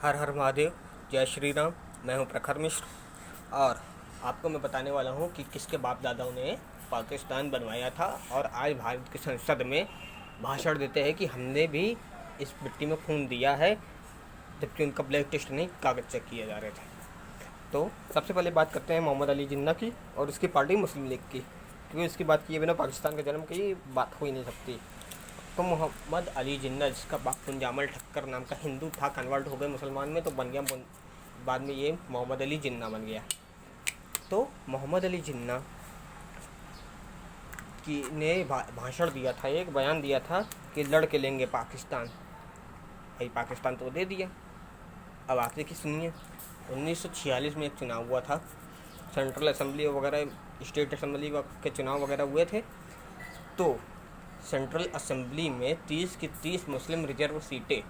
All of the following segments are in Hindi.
हर हर महादेव। जय श्री राम। मैं हूं प्रखर मिश्र और आपको मैं बताने वाला हूं कि किसके बाप दादाओं ने पाकिस्तान बनवाया था और आज भारत की संसद में भाषण देते हैं कि हमने भी इस मिट्टी में खून दिया है, जबकि उनका ब्लड टेस्ट नहीं, कागज़ चेक किए जा रहे थे। तो सबसे पहले बात करते हैं मोहम्मद अली जिन्ना की और उसकी पार्टी मुस्लिम लीग की, क्योंकि उसकी बात किए बिना पाकिस्तान के जन्म की बात हो ही नहीं सकती। तो मोहम्मद अली जिन्ना, जिसका बाप पुंजामल ठक्कर नाम का हिंदू था, कन्वर्ट हो गए मुसलमान में, तो बन गया बाद में ये मोहम्मद अली जिन्ना बन गया। तो मोहम्मद अली जिन्ना की ने भाषण दिया था, एक बयान दिया था कि लड़ के लेंगे पाकिस्तान। भाई पाकिस्तान तो दे दिया, अब आखिर की सुनिए। 1946 में एक चुनाव हुआ था, सेंट्रल असेंबली वगैरह, स्टेट असेंबली के चुनाव वगैरह हुए थे। तो सेंट्रल असेंबली में 30 की 30 मुस्लिम रिजर्व सीटें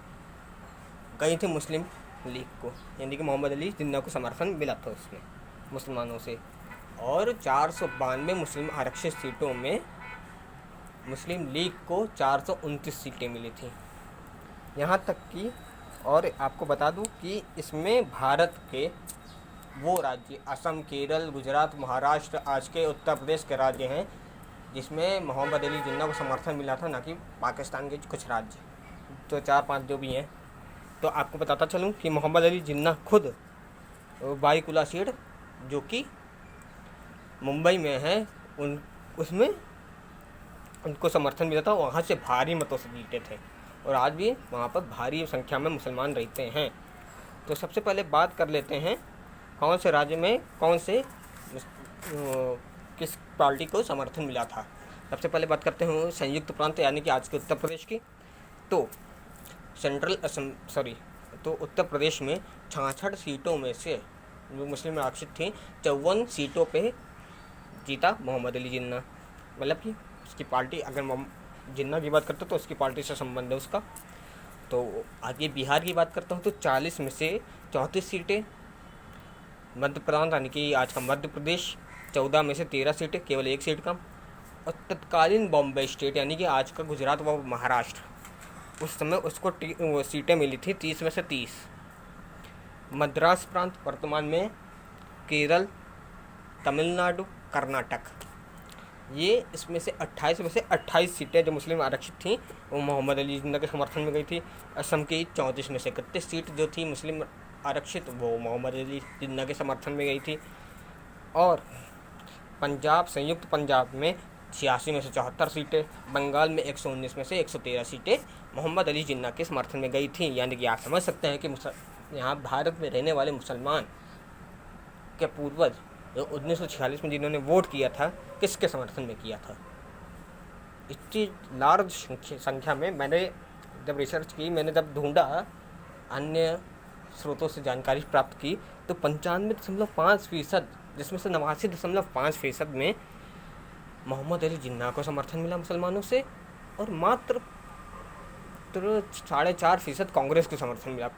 गई थी मुस्लिम लीग को, यानी कि मोहम्मद अली जिन्ना को समर्थन मिला था उसमें मुसलमानों से। और 492 मुस्लिम आरक्षित सीटों में मुस्लिम लीग को 429 सीटें मिली थी। यहाँ तक कि, और आपको बता दूं कि इसमें भारत के वो राज्य असम, केरल, गुजरात, महाराष्ट्र, आज के उत्तर प्रदेश के राज्य हैं जिसमें मोहम्मद अली जिन्ना को समर्थन मिला था, ना कि पाकिस्तान के कुछ राज्य, तो 4-5 जो भी हैं। तो आपको बताता चलूँ कि मोहम्मद अली जिन्ना खुद बारीकुला सीट, जो कि मुंबई में है, उसमें उनको समर्थन मिला था, वहाँ से भारी मतों से जीते थे और आज भी वहाँ पर भारी संख्या में मुसलमान रहते हैं। तो सबसे पहले बात कर लेते हैं कौन से राज्य में कौन से किस पार्टी को समर्थन मिला था। सबसे पहले बात करते हैं संयुक्त प्रांत, यानी कि आज के उत्तर प्रदेश की। तो तो उत्तर प्रदेश में 66 सीटों में से जो मुस्लिम आरक्षित थी, 54 सीटों पे जीता मोहम्मद अली जिन्ना। मतलब कि उसकी पार्टी, अगर जिन्ना की बात करते तो उसकी पार्टी से संबंध है उसका। तो आगे बिहार की बात करता हूँ तो 40 में से 34 सीटें, मध्य प्रदेश यानी कि आज का मध्य प्रदेश 14 में से 13 सीटें, केवल एक सीट कम। और तत्कालीन बॉम्बे स्टेट यानी कि आज का गुजरात व महाराष्ट्र, उस समय उसको सीटें मिली थी 30 में से 30। मद्रास प्रांत, वर्तमान में केरल, तमिलनाडु, कर्नाटक, ये इसमें से 28 में से 28 सीटें जो मुस्लिम आरक्षित थी वो मोहम्मद अली जिन्ना के समर्थन में गई थी। असम की 34 में से 31 सीट जो थी मुस्लिम आरक्षित, वो मोहम्मद अली जिन्ना के समर्थन में गई थी। और पंजाब, संयुक्त पंजाब में 86 में से 74 सीटें, बंगाल में 119 में से 113 सीटें मोहम्मद अली जिन्ना के समर्थन में गई थी। यानी कि आप समझ सकते हैं कि यहाँ भारत में रहने वाले मुसलमान के पूर्वज जो 1946 में जिन्होंने वोट किया था, किसके समर्थन में किया था। इतनी लार्ज संख्या में मैंने जब रिसर्च की, मैंने जब ढूंढा, अन्य स्रोतों से जानकारी प्राप्त की, तो 95.5%, जिसमें से 89.5% में मोहम्मद अली जिन्ना को समर्थन मिला मुसलमानों से, और मात्र 4.5% कांग्रेस को समर्थन मिला,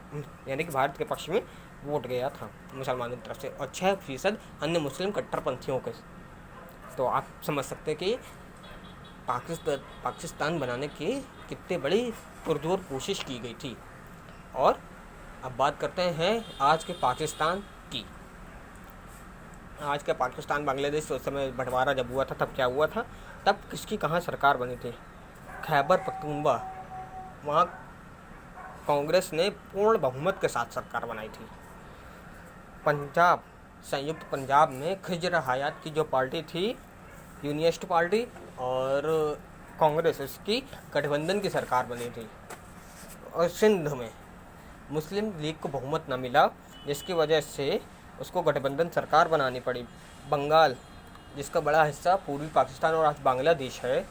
यानी कि भारत के पक्ष में वोट गया था मुसलमानों की तरफ से, और 6% अन्य मुस्लिम कट्टरपंथियों के। तो आप समझ सकते हैं कि पाकिस्तान बनाने की कितनी बड़ी पुरजोर कोशिश की गई थी। और अब बात करते हैं आज के पाकिस्तान की। आज का पाकिस्तान बांग्लादेश, उस समय बंटवारा जब हुआ था तब क्या हुआ था, तब किसकी कहाँ सरकार बनी थी। खैबर पख्तूनख्वा, वहाँ कांग्रेस ने पूर्ण बहुमत के साथ सरकार बनाई थी। पंजाब, संयुक्त पंजाब में खिजर हयात की जो पार्टी थी, यूनियनिस्ट पार्टी, और कांग्रेस, इसकी गठबंधन की सरकार बनी थी। और सिंध में मुस्लिम लीग को बहुमत न मिला, जिसकी वजह से उसको गठबंधन सरकार बनानी पड़ी। बंगाल, जिसका बड़ा हिस्सा पूर्वी पाकिस्तान और आज बांग्लादेश है,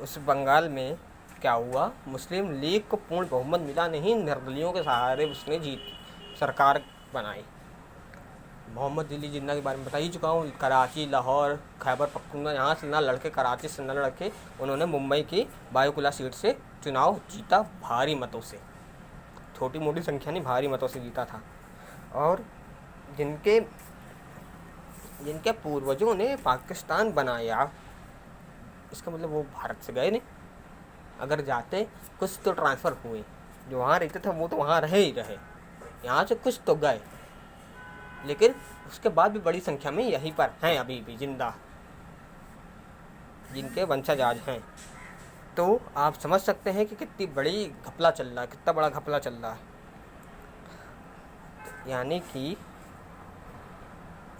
उस बंगाल में क्या हुआ, मुस्लिम लीग को पूर्ण बहुमत मिला नहीं, निर्दलियों के सहारे उसने सरकार बनाई। मोहम्मद अली जिन्ना के बारे में बता ही चुका हूँ। कराची, लाहौर, खैबर पख्तूनख्वा, यहाँ से ना लड़के, कराची से ना लड़के, उन्होंने मुंबई की बारीकुला सीट से चुनाव जीता, भारी मतों से, छोटी मोटी संख्या नहीं, भारी मतों से जीता था। और जिनके पूर्वजों ने पाकिस्तान बनाया, इसका मतलब वो भारत से गए नहीं, अगर जाते कुछ तो ट्रांसफ़र हुए, जो वहाँ रहते थे वो तो वहाँ रहे ही रहे। यहाँ से कुछ तो गए, लेकिन उसके बाद भी बड़ी संख्या में यहीं पर हैं अभी भी जिंदा, जिनके वंशज आज हैं। तो आप समझ सकते हैं कि कितनी बड़ी घपला चल रहा है, कितना बड़ा घपला चल रहा है। यानी कि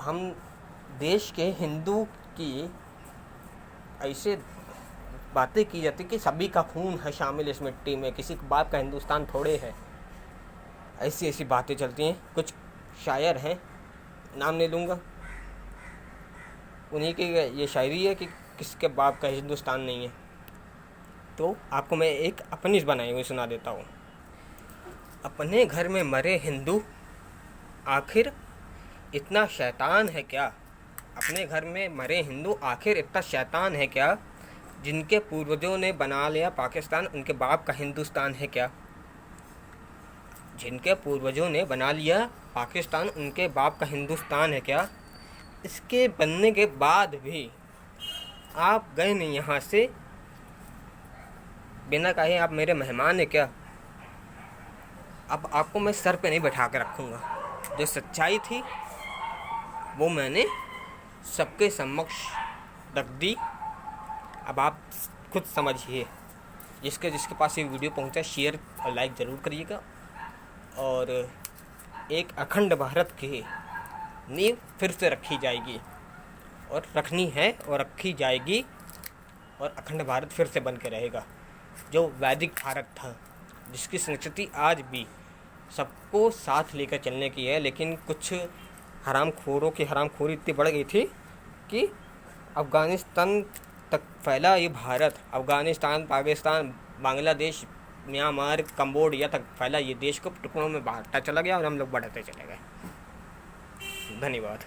हम देश के हिंदू की ऐसे बातें की जाती कि सभी का खून है शामिल इस मिट्टी में, किसी के बाप का हिंदुस्तान थोड़े है, ऐसी ऐसी बातें चलती हैं। कुछ शायर हैं, नाम नहीं लूँगा, उन्हीं की ये शायरी है कि किसके बाप का हिंदुस्तान नहीं है। तो आपको मैं एक अपनी बनाई हुई सुना देता हूँ। अपने घर में मरे हिंदू आखिर इतना शैतान है क्या, अपने घर में मरे हिंदू आखिर इतना शैतान है क्या, जिनके पूर्वजों ने बना लिया पाकिस्तान उनके बाप का हिंदुस्तान है क्या, जिनके पूर्वजों ने बना लिया पाकिस्तान उनके बाप का हिंदुस्तान है क्या। इसके बनने के बाद भी आप गए नहीं यहाँ से, बिना कहे आप मेरे मेहमान हैं क्या। अब आपको मैं सर पे नहीं बैठा के रखूँगा, जो सच्चाई थी वो मैंने सबके समक्ष रख दी। अब आप खुद समझिए। जिसके जिसके पास ये वीडियो पहुंचा शेयर और लाइक ज़रूर करिएगा। और एक अखंड भारत की नींव फिर से रखी जाएगी, और रखनी है और रखी जाएगी, और अखंड भारत फिर से बन के रहेगा, जो वैदिक भारत था, जिसकी संस्कृति आज भी सबको साथ लेकर चलने की है। लेकिन कुछ हरामखोरों की हरामखोरी इतनी बढ़ गई थी कि अफ़गानिस्तान तक फैला ये भारत, अफ़गानिस्तान, पाकिस्तान, बांग्लादेश, म्यांमार, कंबोडिया तक फैला ये देश को टुकड़ों में बांटता चला गया और हम लोग बढ़ते चले गए। धन्यवाद।